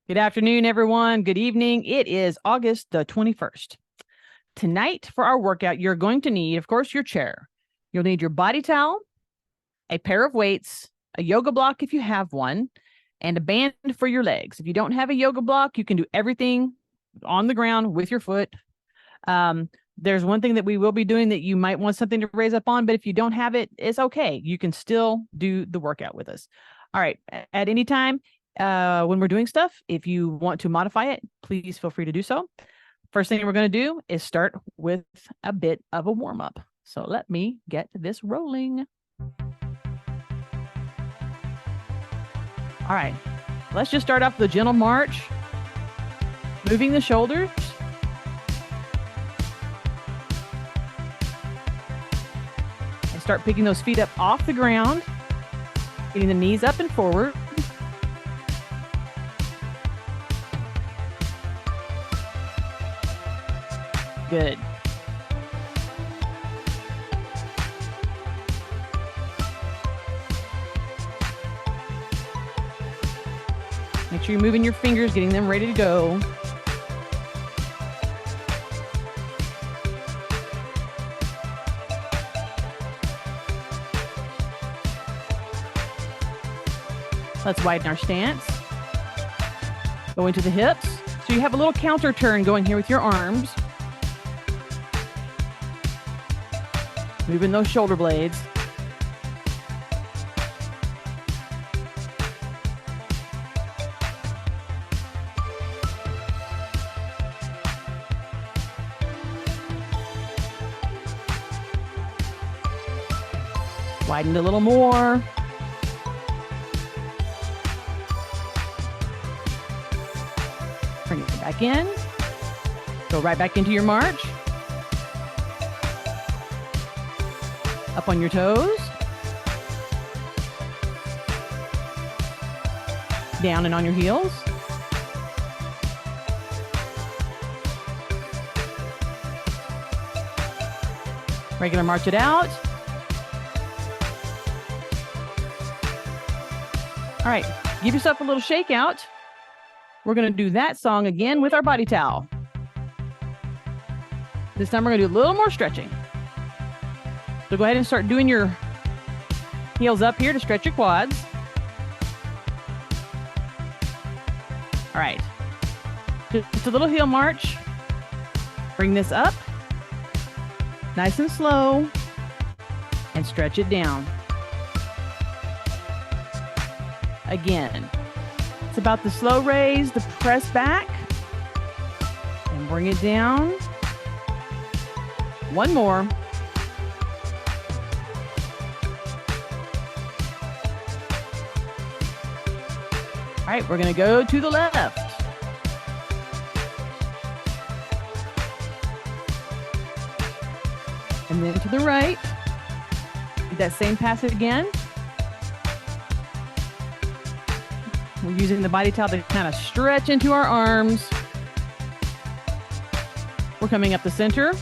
Good afternoon, everyone. Good evening. It is August the 21st. Tonight for our workout, you're going to need, of course, your chair. You'll need your body towel, a pair of weights, a yoga block if you have one, and a band for your legs. If you don't have a yoga block, you can do everything on the ground with your foot. There's one thing that we will be doing that you might want something to raise up on, but if you don't have it, it's okay. You can still do the workout with us. All right. At any time, when we're doing stuff, if you want to modify it, please feel free to do so. First thing we're going to do is start with a bit of a warm-up. So let me get this rolling. All right, let's just start off with a gentle march, moving the shoulders. And start picking those feet up off the ground, getting the knees up and forward. Good. Make sure you're moving your fingers, getting them ready to go. Let's widen our stance. Go into the hips. So you have a little counter turn going here with your arms. Moving those shoulder blades. Widen a little more. Bring it back in. Go right back into your march. Up on your toes. Down and on your heels. Regular march it out. All right, give yourself a little shake out. We're going to do that song again with our body towel. This time we're going to do a little more stretching. So go ahead and start doing your heels up here to stretch your quads. All right, just a little heel march. Bring this up, nice and slow, and stretch it down. Again, it's about the slow raise, the press back, and bring it down. One more. All right, we're going to go to the left. And then to the right. Do that same passage again. We're using the body towel to kind of stretch into our arms. We're coming up the center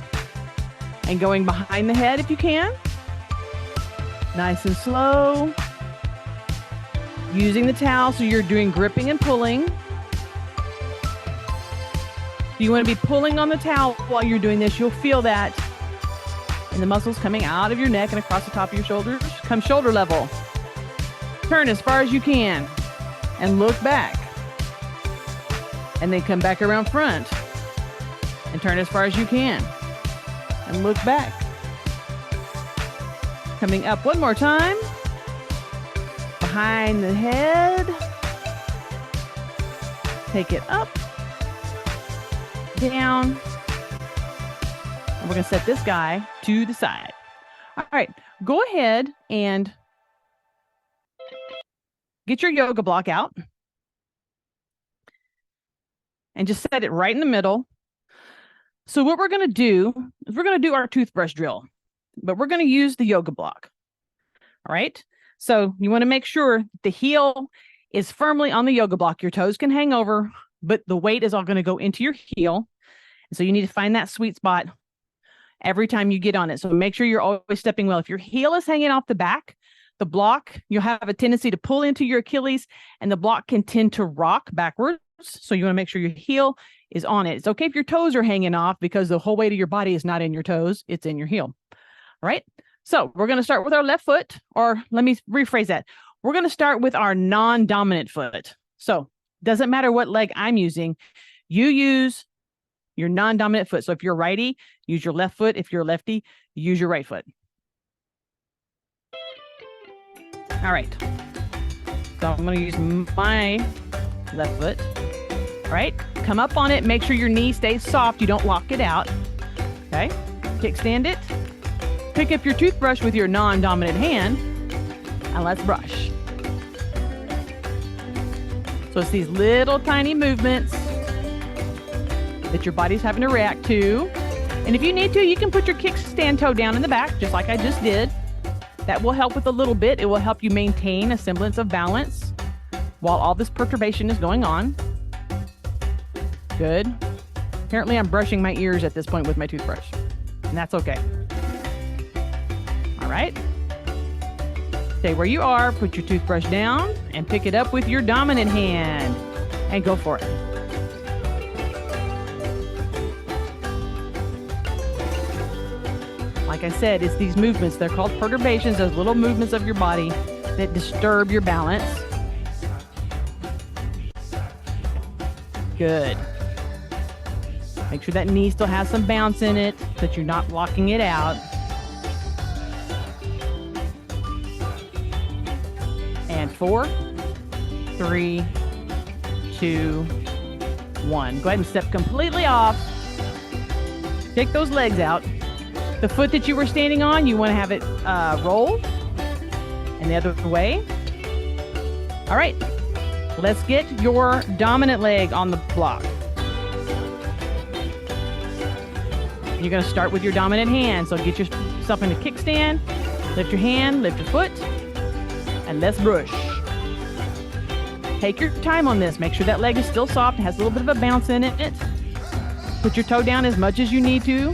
and going behind the head if you can. Nice and slow. Using the towel so you're doing gripping and pulling. You want to be pulling on the towel while you're doing this. You'll feel that in the muscles coming out of your neck and across the top of your shoulders. Come shoulder level. Turn as far as you can and look back. And then come back around front and turn as far as you can and look back. Coming up one more time. Behind the head. Take it up, down. And we're going to set this guy to the side. All right, go ahead and get your yoga block out. And just set it right in the middle. So what we're going to do is we're going to do our toothbrush drill, but we're going to use the yoga block. All right. So you want to make sure the heel is firmly on the yoga block. Your toes can hang over, but the weight is all going to go into your heel. And so you need to find that sweet spot every time you get on it. So make sure you're always stepping well. If your heel is hanging off the back, the block, you'll have a tendency to pull into your Achilles and the block can tend to rock backwards. So you want to make sure your heel is on it. It's okay if your toes are hanging off because the whole weight of your body is not in your toes. It's in your heel. All right. So we're going to start with our left foot, or let me rephrase that. We're going to start with our non-dominant foot. So doesn't matter what leg I'm using. You use your non-dominant foot. So if you're righty, use your left foot. If you're lefty, use your right foot. All right. So I'm going to use my left foot. All right. Come up on it. Make sure your knee stays soft. You don't lock it out. Okay. Kickstand it. Pick up your toothbrush with your non-dominant hand and let's brush. So it's these little tiny movements that your body's having to react to. And if you need to, you can put your kickstand toe down in the back, just like I just did. That will help with a little bit. It will help you maintain a semblance of balance while all this perturbation is going on. Good. Apparently I'm brushing my ears at this point with my toothbrush, and that's okay. All right. Stay where you are, put your toothbrush down, and pick it up with your dominant hand, and go for it. Like I said, it's these movements. They're called perturbations, those little movements of your body that disturb your balance. Good. Make sure that knee still has some bounce in it, that you're not locking it out. And 4, 3, 2, 1. Go ahead and step completely off. Take those legs out. The foot that you were standing on, you want to have it roll, and the other way. All right, let's get your dominant leg on the block. You're going to start with your dominant hand. So get yourself in a kickstand, lift your hand, lift your foot, and let's brush. Take your time on this. Make sure that leg is still soft, has a little bit of a bounce in it. Put your toe down as much as you need to.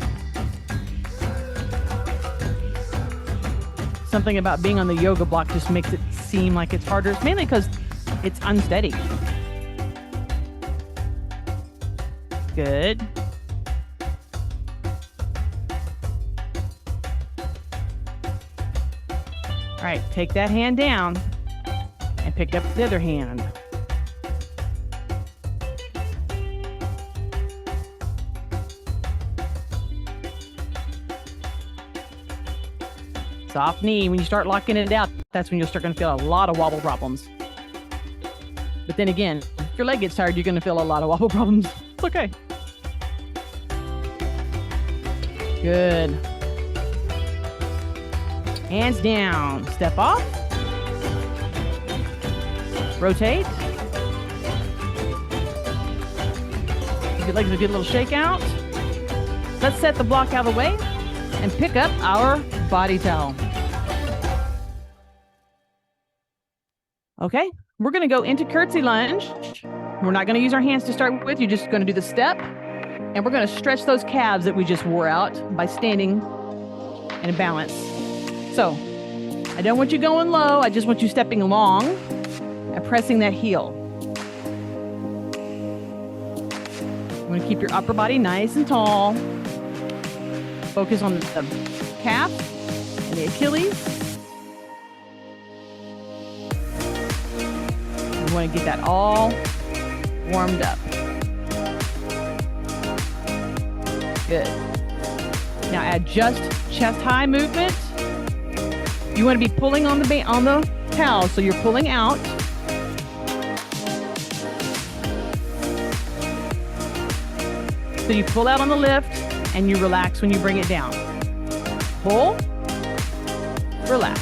Something about being on the yoga block just makes it seem like it's harder. It's mainly because it's unsteady. Good. All right, take that hand down and pick up the other hand. Soft knee. When you start locking it out, that's when you'll start going to feel a lot of wobble problems. But then again, if your leg gets tired, you're going to feel a lot of wobble problems. It's okay. Good. Hands down. Step off. Rotate. Give your legs a good little shake out. Let's set the block out of the way and pick up our body towel. Okay, we're going to go into curtsy lunge. We're not going to use our hands to start with. You're just going to do the step, and we're going to stretch those calves that we just wore out by standing in a balance. So I don't want you going low. I just want you stepping long and pressing that heel. You want to keep your upper body nice and tall. Focus on the calf and the Achilles. You want to get that all warmed up. Good. Now add just chest high movement. You want to be pulling on the towel, so you're pulling out. So you pull out on the lift and you relax when you bring it down. Pull, relax.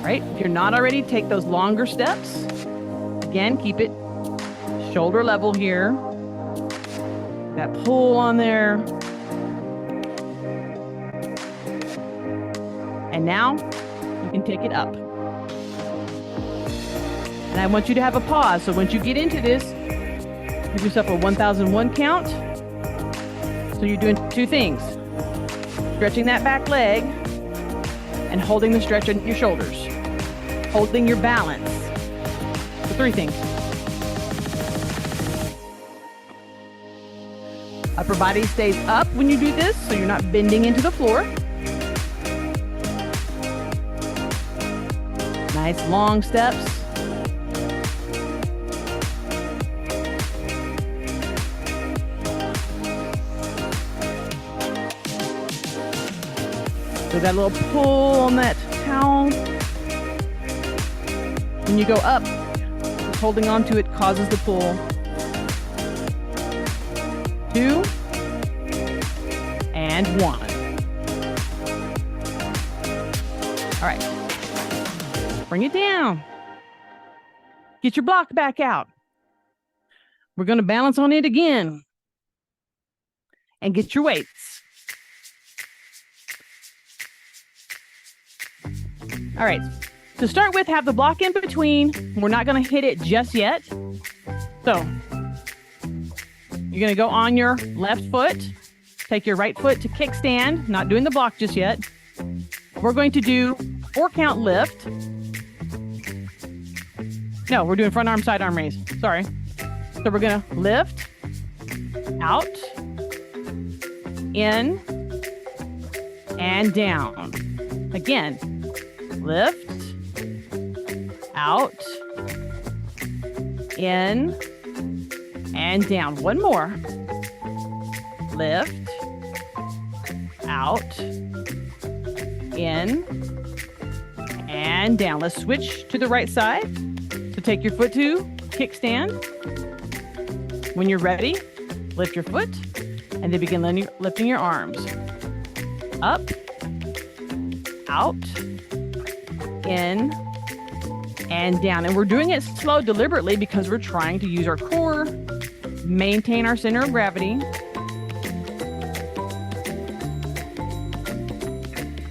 Right? If you're not already, take those longer steps. Again, keep it shoulder level here. That pull on there. And now you can take it up. And I want you to have a pause. So once you get into this, give yourself a 1001 count. So you're doing two things, stretching that back leg and holding the stretch in your shoulders, holding your balance. So three things. Upper body stays up when you do this, so you're not bending into the floor. Nice long steps. So that little pull on that towel. When you go up, just holding on to it causes the pull. 2 and 1. All right, bring it down. Get your block back out. We're going to balance on it again and get your weights. All right, to start with, have the block in between. We're not going to hit it just yet. So you're going to go on your left foot, take your right foot to kickstand, not doing the block just yet. We're going to do 4-count lift. No, we're doing front arm, side arm raise. Sorry. So we're going to lift, out, in, and down. Again, lift, out, in, and down. One more. Lift, out, in, and down. Let's switch to the right side. So take your foot to kickstand. When you're ready, lift your foot and then begin lifting your arms. Up, out, in, and down. And we're doing it slow deliberately because we're trying to use our core, maintain our center of gravity.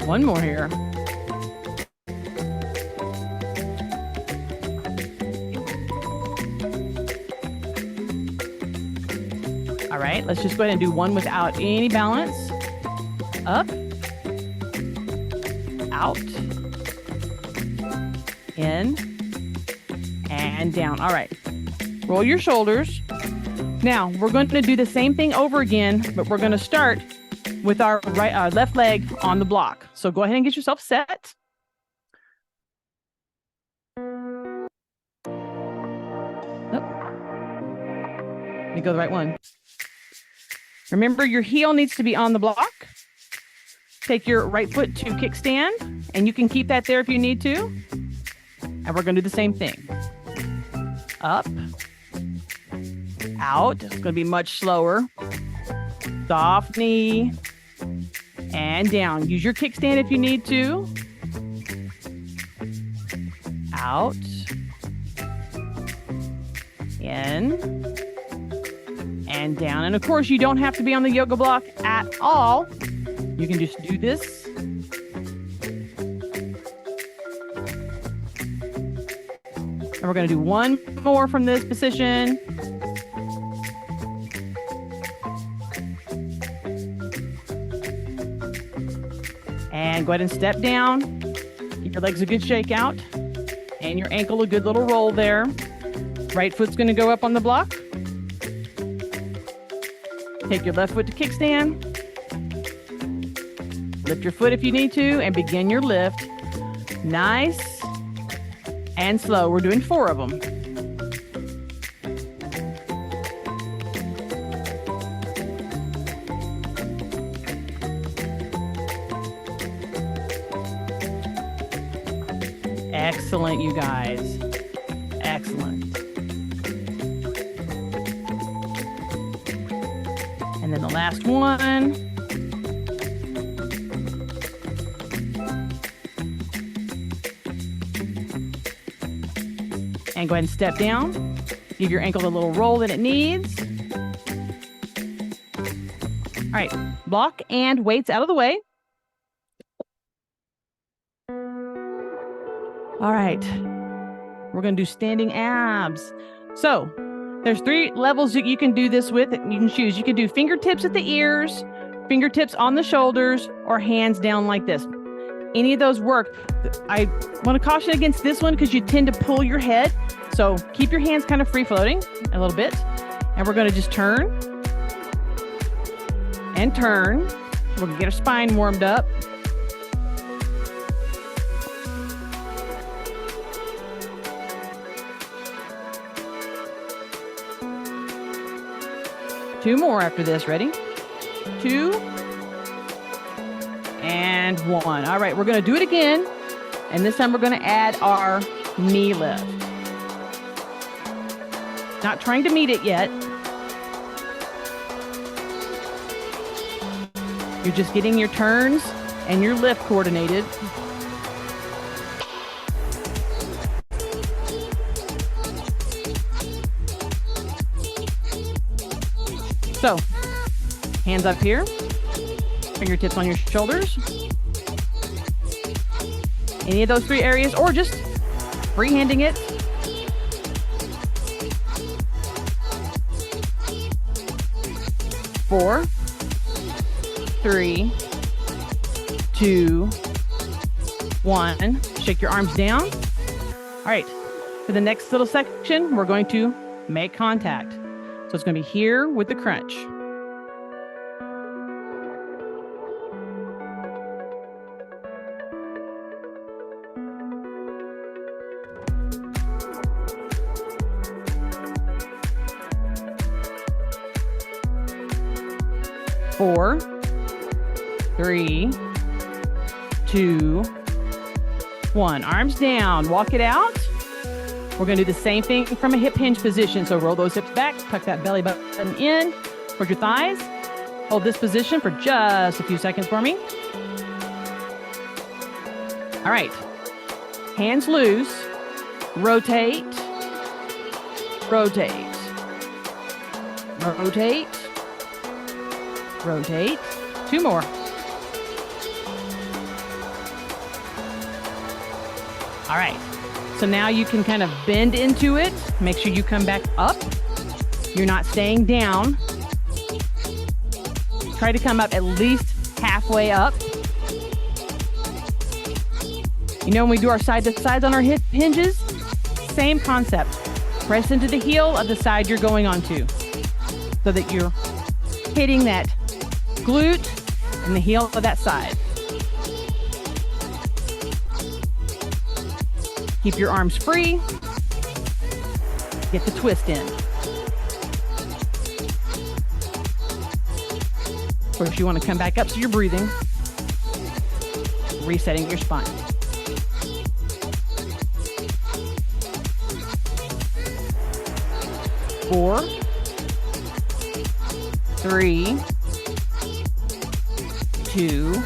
One more here. All right, let's just go ahead and do one without any balance. Up, out, in, and down. All right, roll your shoulders. Now, we're going to do the same thing over again, but we're going to start with our left leg on the block. So go ahead and get yourself set. Let me go the right one. Remember, your heel needs to be on the block. Take your right foot to kickstand, and you can keep that there if you need to. And we're going to do the same thing. Up, out. It's going to be much slower. Soft knee, and down. Use your kickstand if you need to. Out, in, and down. And of course, you don't have to be on the yoga block at all. You can just do this. And we're going to do one more from this position. And go ahead and step down. Give your legs a good shake out. And your ankle a good little roll there. Right foot's going to go up on the block. Take your left foot to kickstand. Lift your foot if you need to, and begin your lift. Nice and slow. We're doing 4 of them. Excellent, you guys. Excellent. And then the last one. And go ahead and step down. Give your ankle the little roll that it needs. All right, block and weights out of the way. All right, we're going to do standing abs. So There's 3 levels that you can do this with. You can choose. You can do fingertips at the ears, fingertips on the shoulders, or hands down like this. Any of those work. I want to caution against this one because you tend to pull your head. So keep your hands kind of free floating a little bit. And we're going to just turn and turn. We're going to get our spine warmed up. Two more after this. Ready? 2 and 1. All right, we're going to do it again. And this time we're going to add our knee lift. Not trying to meet it yet. You're just getting your turns and your lift coordinated. So, hands up here, fingertips on your shoulders. Any of those 3 areas, or just freehanding it. Four, 3, 2, 1. Shake your arms down. All right, for the next little section, we're going to make contact. So it's going to be here with the crunch. Four, 3, 2, 1. Arms down. Walk it out. We're going to do the same thing from a hip hinge position. So roll those hips back, tuck that belly button in towards your thighs. Hold this position for just a few seconds for me. All right. Hands loose. Rotate. Rotate. Rotate. Rotate. 2 more. All right. So now you can kind of bend into it. Make sure you come back up. You're not staying down. Try to come up at least halfway up. You know, when we do our side to sides on our hip hinges, same concept. Press into the heel of the side you're going onto so that you're hitting that glute and the heel of that side. Keep your arms free. Get the twist in. Of course, you want to come back up so you're breathing. Resetting your spine. Four, 3, 2,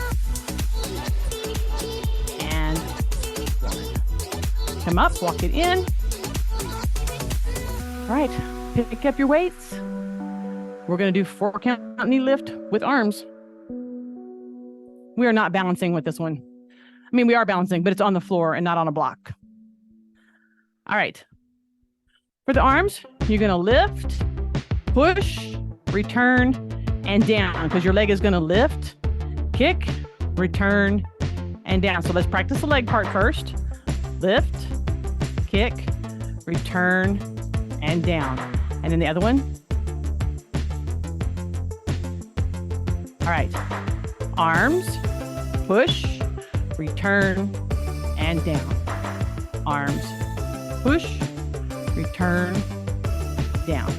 and 1. Come up, walk it in. All right, pick up your weights. We're going to do 4 count knee lift with arms. We are not balancing with this one. I mean, we are balancing, but it's on the floor and not on a block. All right. For the arms, you're going to lift, push, return, and down, because your leg is going to lift, kick, return, and down. So let's practice the leg part first. Lift, kick, return, and down. And then the other one. All right. Arms, push, return, and down. Arms, push, return, down.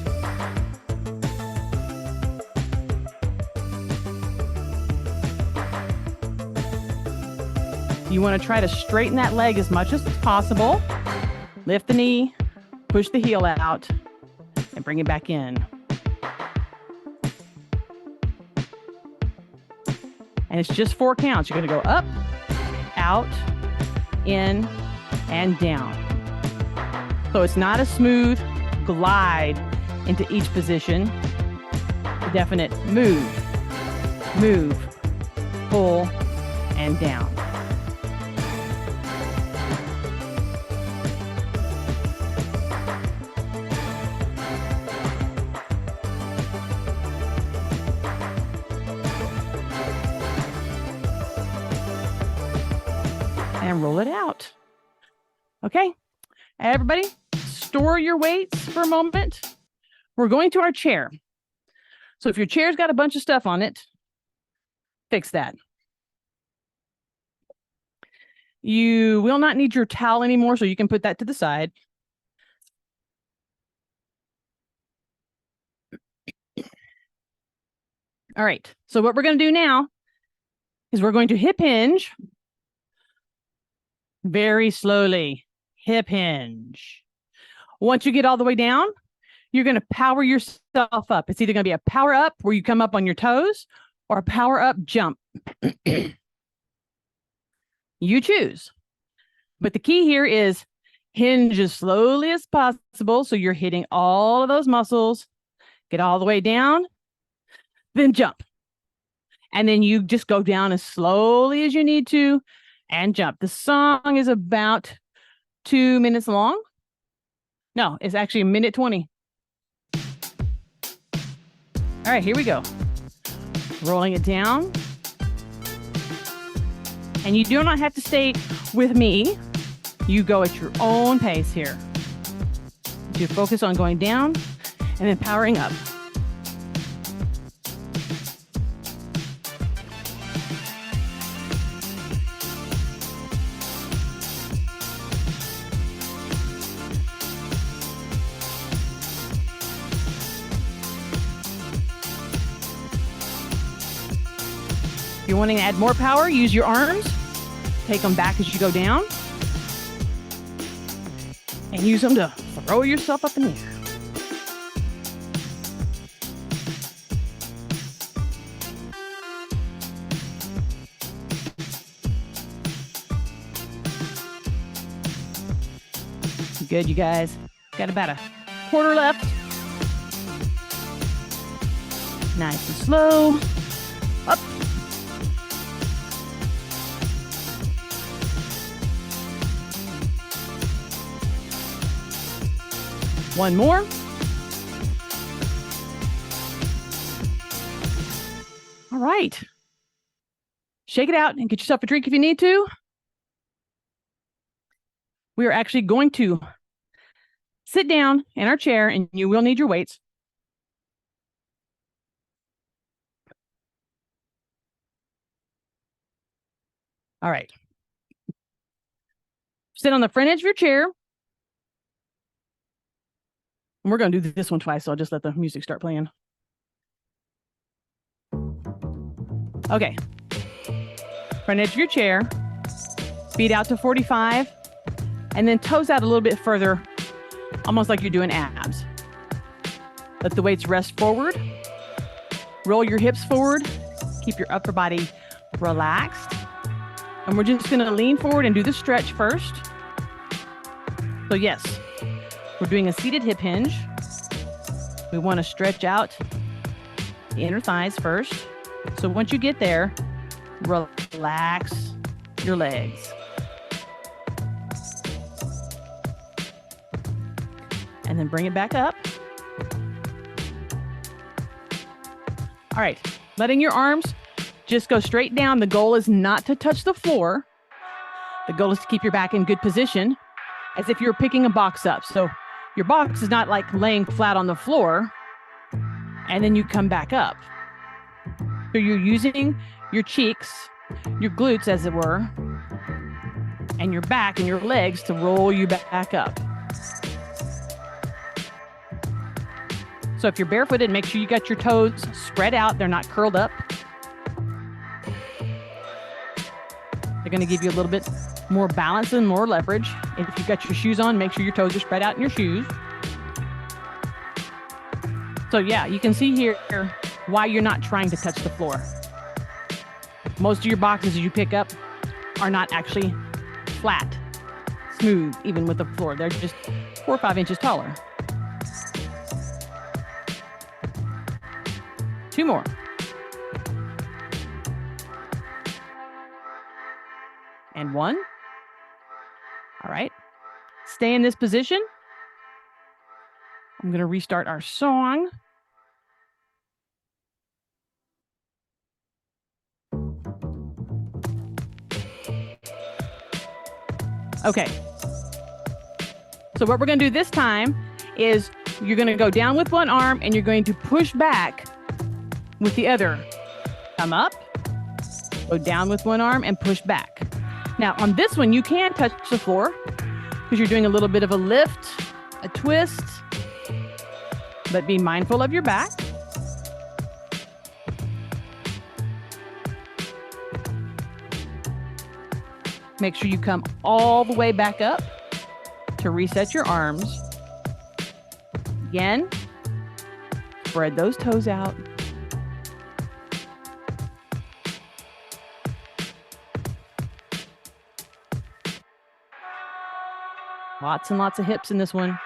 You want to try to straighten that leg as much as possible. Lift the knee, push the heel out, and bring it back in. And it's just 4 counts. You're going to go up, out, in, and down. So it's not a smooth glide into each position. A definite move, pull, and down. and roll it out. Okay, everybody, store your weights for a moment. We're going to our chair. So if your chair's got a bunch of stuff on it, fix that. You will not need your towel anymore, so you can put that to the side. All right, so what we're going to do now is we're going to hip hinge very slowly. Hip hinge. Once you get all the way down, you're going to power yourself up. It's either going to be a power up where you come up on your toes or a power up jump. You choose. But the key here is hinge as slowly as possible. So you're hitting all of those muscles. Get all the way down, then jump. And then you just go down as slowly as you need to and jump. The song is about 2 minutes long. No, it's actually 1:20. All right, here we go. Rolling it down. And you do not have to stay with me. You go at your own pace here. You focus on going down and then powering up. If you're wanting to add more power, use your arms. Take them back as you go down. And use them to throw yourself up in the air. Good, you guys. Got about a quarter left. Nice and slow. Up. One more. All right. Shake it out and get yourself a drink if you need to. We are actually going to sit down in our chair, and you will need your weights. All right. Sit on the front edge of your chair. And we're going to do this one twice, so I'll just let the music start playing. Okay. Front edge of your chair. Feet out to 45. And then toes out a little bit further, almost like you're doing abs. Let the weights rest forward. Roll your hips forward. Keep your upper body relaxed. And we're just going to lean forward and do the stretch first. So yes, we're doing a seated hip hinge. We want to stretch out the inner thighs first. So once you get there, relax your legs. And then bring it back up. All right, letting your arms just go straight down. The goal is not to touch the floor. The goal is to keep your back in good position as if you're picking a box up. So your box is not like laying flat on the floor and then you come back up. So you're using your cheeks, your glutes as it were, and your back and your legs to roll you back up. So if you're barefooted, make sure you got your toes spread out. They're not curled up. They're going to give you a little bit more balance and more leverage. If you've got your shoes on, make sure your toes are spread out in your shoes. So yeah, you can see here why you're not trying to touch the floor. Most of your boxes you pick up are not actually flat, smooth, even with the floor. They're just 4 or 5 inches taller. 2 more. And 1. All right. Stay in this position. I'm going to restart our song. Okay. So what we're going to do this time is you're going to go down with one arm and you're going to push back with the other. Come up, go down with one arm and push back. Now on this one, you can touch the floor because you're doing a little bit of a lift, a twist, but be mindful of your back. Make sure you come all the way back up to reset your arms. Again, spread those toes out. Lots and lots of hips in this one.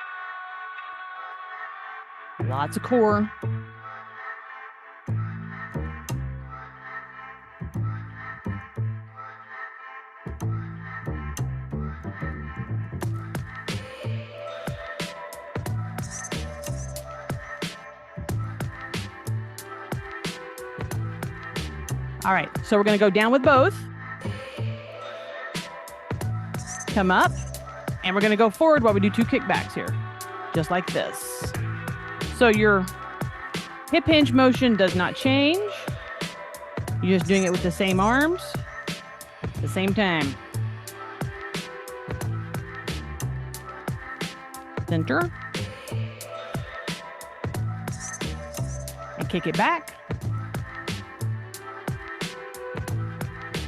Lots of core. All right, so we're going to go down with both. Come up, and we're going to go forward while we do 2 kickbacks here, just like this. So your hip hinge motion does not change. You're just doing it with the same arms, at the same time. Center. And kick it back.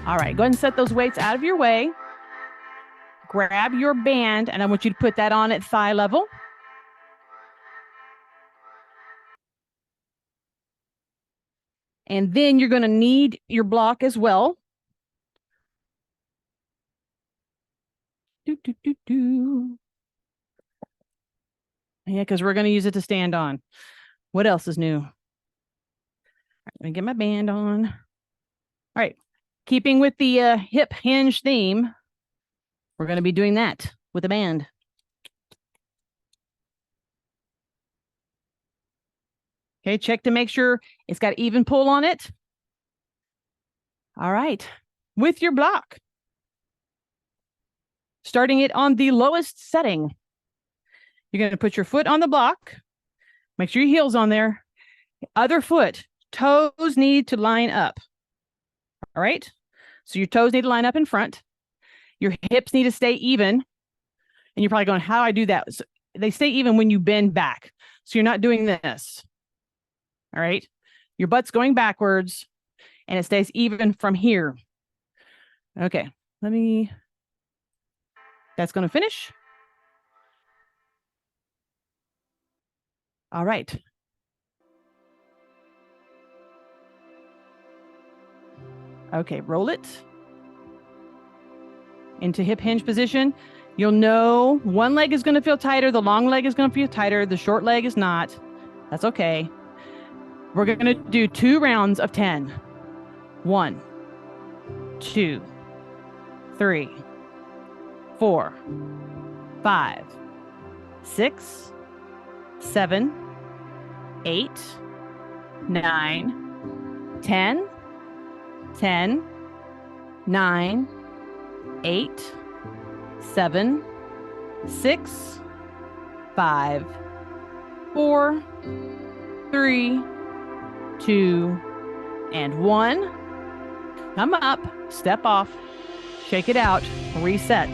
All right, go ahead and set those weights out of your way. Grab your band, and I want you to put that on at thigh level. And then you're going to need your block as well. Yeah, because we're going to use it to stand on. What else is new? All right, let me get my band on. All right, keeping with the hip hinge theme, we're going to be doing that with a band. Okay, check to make sure it's got even pull on it. All right, with your block. Starting it on the lowest setting. You're going to put your foot on the block. Make sure your heel's on there. Other foot, toes need to line up. All right, so your toes need to line up in front. Your hips need to stay even. And you're probably going, how do I do that? So they stay even when you bend back. So you're not doing this. All right. Your butt's going backwards and it stays even from here. Okay. That's going to finish. All right. Okay. Roll it into hip hinge position. You'll know one leg is going to feel tighter. The long leg is going to feel tighter. The short leg is not. That's okay. We're going to do 2 rounds of 10. 1, 2, 3, 4, 5, 6, 7, 8, 9, 10, 10, 9, 8, 7, 6, 5, 4, 3, 2, and 1. Come up, step off, shake it out, reset.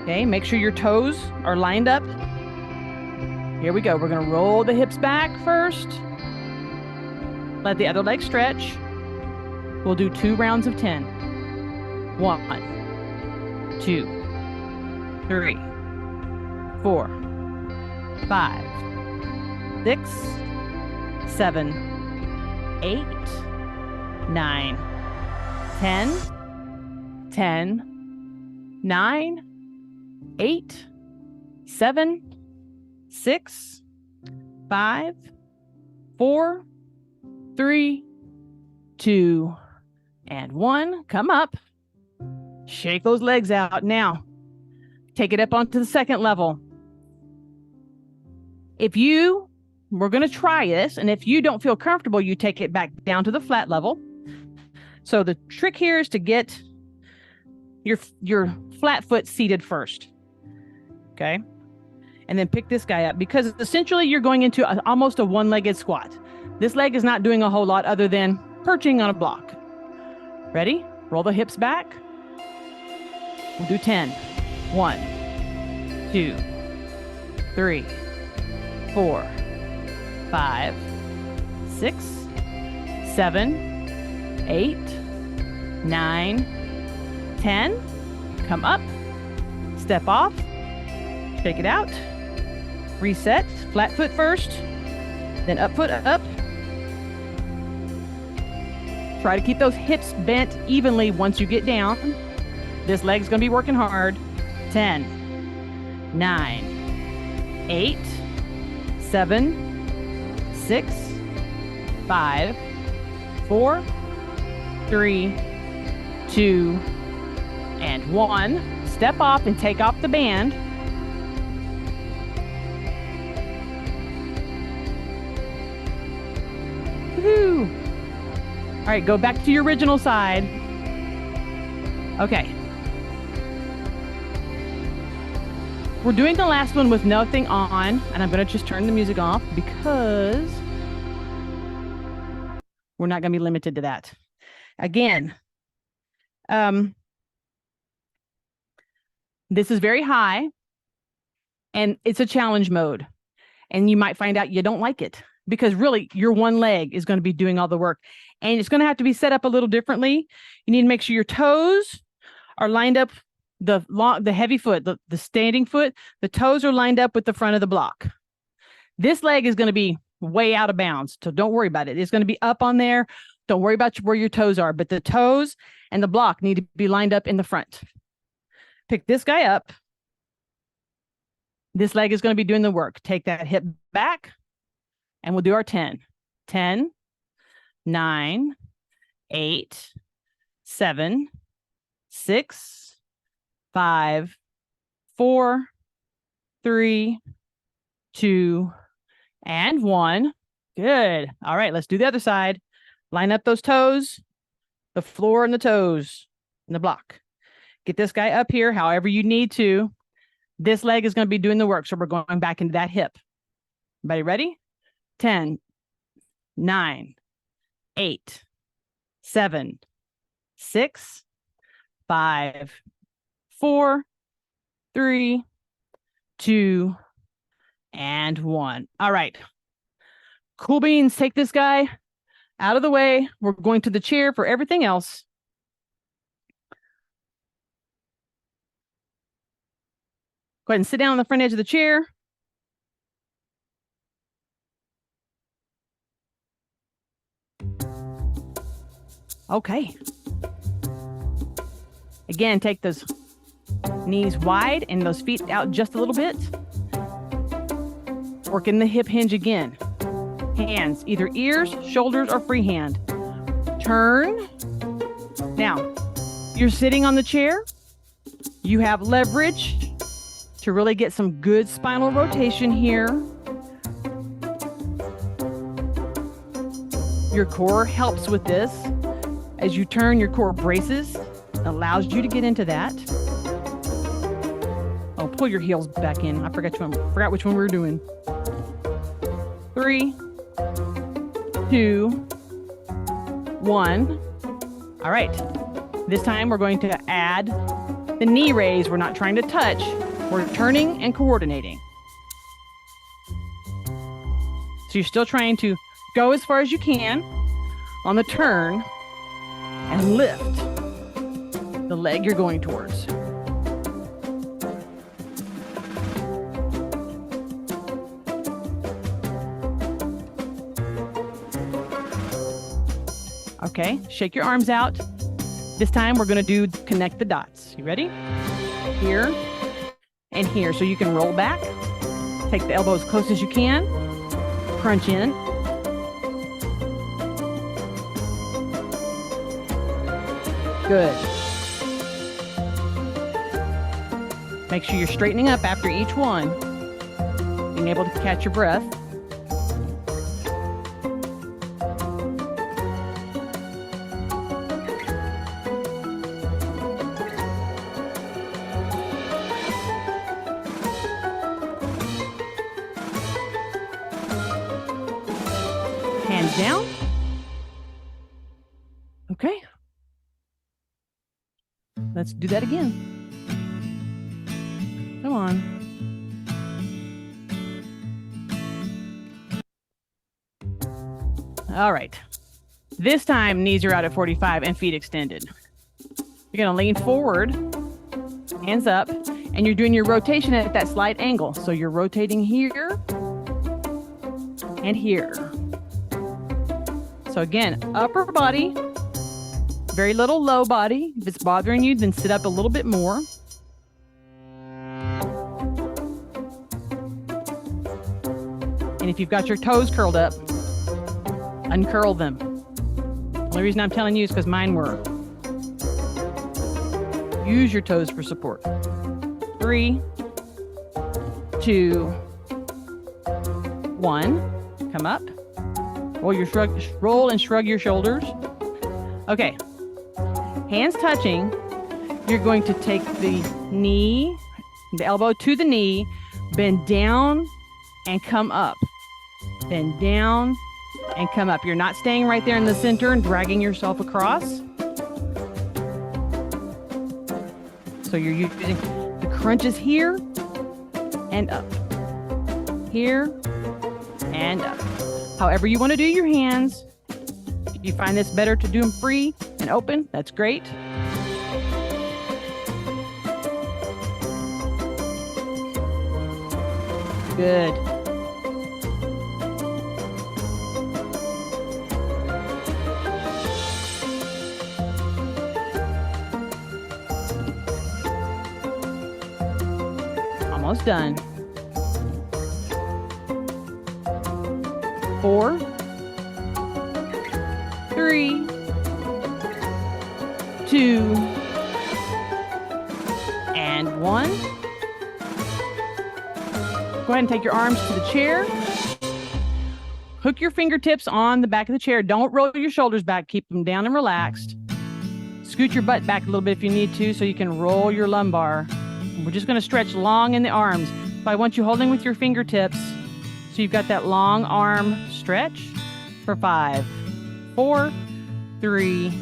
Okay, make sure your toes are lined up. Here we go. We're going to roll the hips back first. Let the other leg stretch. We'll do 2 rounds of 10. 1, 2, 3, 4, 5, 6, 7, 8, 9, 10, 10, 9, 8, 7, 6, 5, 4, 3, 2, and 1. Come up. Shake those legs out. Now, take it up onto the second level. We're going to try this, and if you don't feel comfortable, you take it back down to the flat level. So the trick here is to get your flat foot seated first. Okay. And then pick this guy up, because essentially you're going into almost a one-legged squat. This leg is not doing a whole lot other than perching on a block. Ready? Roll the hips back. We'll do 10. 1, 2, 3, 4, 5, 6, 7, 8, 9, 10. Come up, step off, shake it out, reset, flat foot first, then up foot up. Try to keep those hips bent evenly once you get down. This leg's gonna be working hard. 10, 9, 8, 7, 6, 5, 4, 3, 2, and 1. Step off and take off the band. Woo-hoo. All right, go back to your original side. Okay. We're doing the last one with nothing on, and I'm going to just turn the music off because we're not going to be limited to that. Again, this is very high, and it's a challenge mode, and you might find out you don't like it because really your one leg is going to be doing all the work, and it's going to have to be set up a little differently. You need to make sure your toes are lined up. The heavy foot, the standing foot, the toes are lined up with the front of the block. This leg is going to be way out of bounds, so don't worry about it. It's going to be up on there. Don't worry about where your toes are, but the toes and the block need to be lined up in the front. Pick this guy up. This leg is going to be doing the work. Take that hip back, and we'll do our 10. 10, 9, 8, 7, 6, 5, 4, 3, 2, and 1. Good. All right, let's do the other side. Line up those toes, the floor and the toes and the block. Get this guy up here however you need to. This leg is going to be doing the work, so we're going back into that hip. Everybody ready? 10, 9, 8, 7, 6, 5, 4, 3, 2, and 1. All right. Cool beans, take this guy out of the way. We're going to the chair for everything else. Go ahead and sit down on the front edge of the chair. Okay. Again, take those knees wide and those feet out just a little bit. Work in the hip hinge again. Hands, either ears, shoulders, or freehand. Turn. Now, you're sitting on the chair. You have leverage to really get some good spinal rotation here. Your core helps with this. As you turn, your core braces, allows you to get into that. Oh, pull your heels back in. I forgot which one we were doing. 3, 2, 1. All right. This time we're going to add the knee raise. We're not trying to touch. We're turning and coordinating. So you're still trying to go as far as you can on the turn and lift the leg you're going towards. Okay, shake your arms out. This time we're going to do connect the dots. You ready? Here and here. So you can roll back. Take the elbow as close as you can. Crunch in. Good. Make sure you're straightening up after each one. Being able to catch your breath. Hands down. Okay. Let's do that again. Come on. All right. This time, knees are out at 45 and feet extended. You're going to lean forward, hands up, and you're doing your rotation at that slight angle. So you're rotating here and here. So again, upper body, very little low body. If it's bothering you, then sit up a little bit more. And if you've got your toes curled up, uncurl them. The only reason I'm telling you is because mine were. Use your toes for support. 3, 2, 1. Come up. Roll and shrug your shoulders. Okay. Hands touching. You're going to take the knee, the elbow to the knee, bend down and come up. Bend down and come up. You're not staying right there in the center and dragging yourself across. So you're using the crunches here and up. Here and up. However you want to do your hands. If you find this better to do them free and open, that's great. Good. Almost done. 4, 3, 2, and 1. Go ahead and take your arms to the chair. Hook your fingertips on the back of the chair. Don't roll your shoulders back. Keep them down and relaxed. Scoot your butt back a little bit if you need to so you can roll your lumbar. We're just going to stretch long in the arms. So I want you holding with your fingertips so you've got that long arm stretch for 5, 4, 3,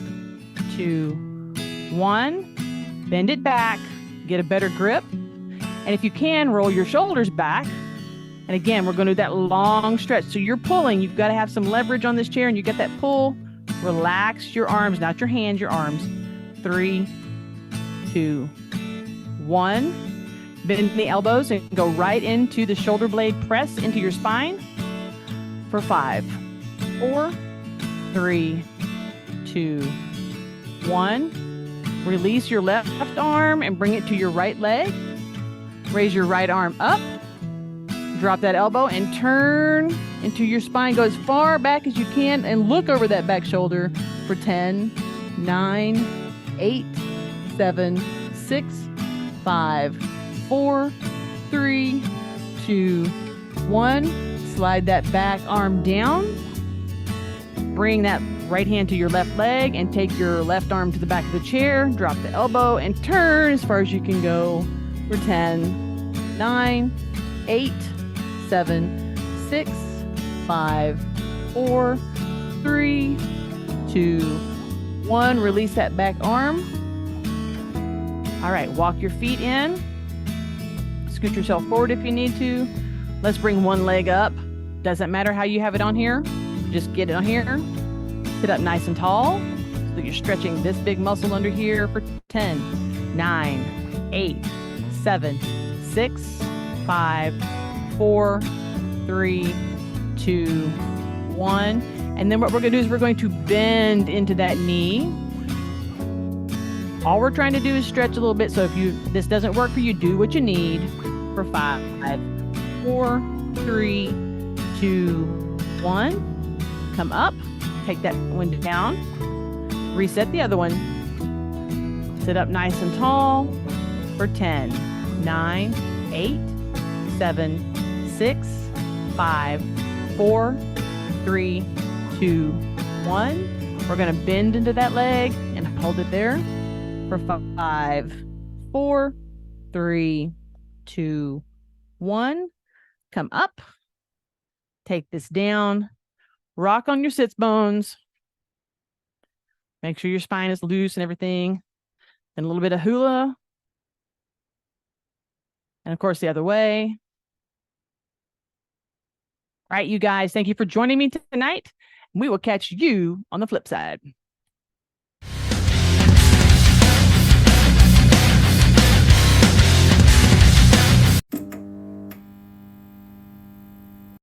2, 1. Bend it back. Get a better grip. And if you can, roll your shoulders back. And again, we're going to do that long stretch. So you're pulling. You've got to have some leverage on this chair, and you get that pull. Relax your arms, not your hands, your arms. 3, 2, 1. Bend the elbows and go right into the shoulder blade press into your spine for 5, 4, 3, 2, 1. Release your left arm and bring it to your right leg. Raise your right arm up. Drop that elbow and turn into your spine. Go as far back as you can and look over that back shoulder for 10, 9, 8, 7, 6, 5, 4, 3, 2, 1. Slide that back arm down. Bring that right hand to your left leg and take your left arm to the back of the chair. Drop the elbow and turn as far as you can go for 10, 9, 8, 7, 6, 5, 4, 3, 2, 1. Release that back arm. All right, walk your feet in. Scoot yourself forward if you need to. Let's bring one leg up. Doesn't matter how you have it on here. Just get it on here. Sit up nice and tall. So you're stretching this big muscle under here for 10, 9, 8, 7, 6, 5, 4, 3, 2, 1. And then what we're going to do is we're going to bend into that knee. All we're trying to do is stretch a little bit. So if this doesn't work for you, do what you need for 5, 4, 3, 2, 1. Come up. Take that one down. Reset the other one. Sit up nice and tall for 10, 9, 8, 7, 6, 5, 4, 3, 2, 1. We're going to bend into that leg and hold it there for 5, 4, 3, 2, 1. Come up. Take this down. Rock on your sits bones. Make sure your spine is loose and everything. And a little bit of hula. And of course, the other way. All right, you guys, thank you for joining me tonight. We will catch you on the flip side.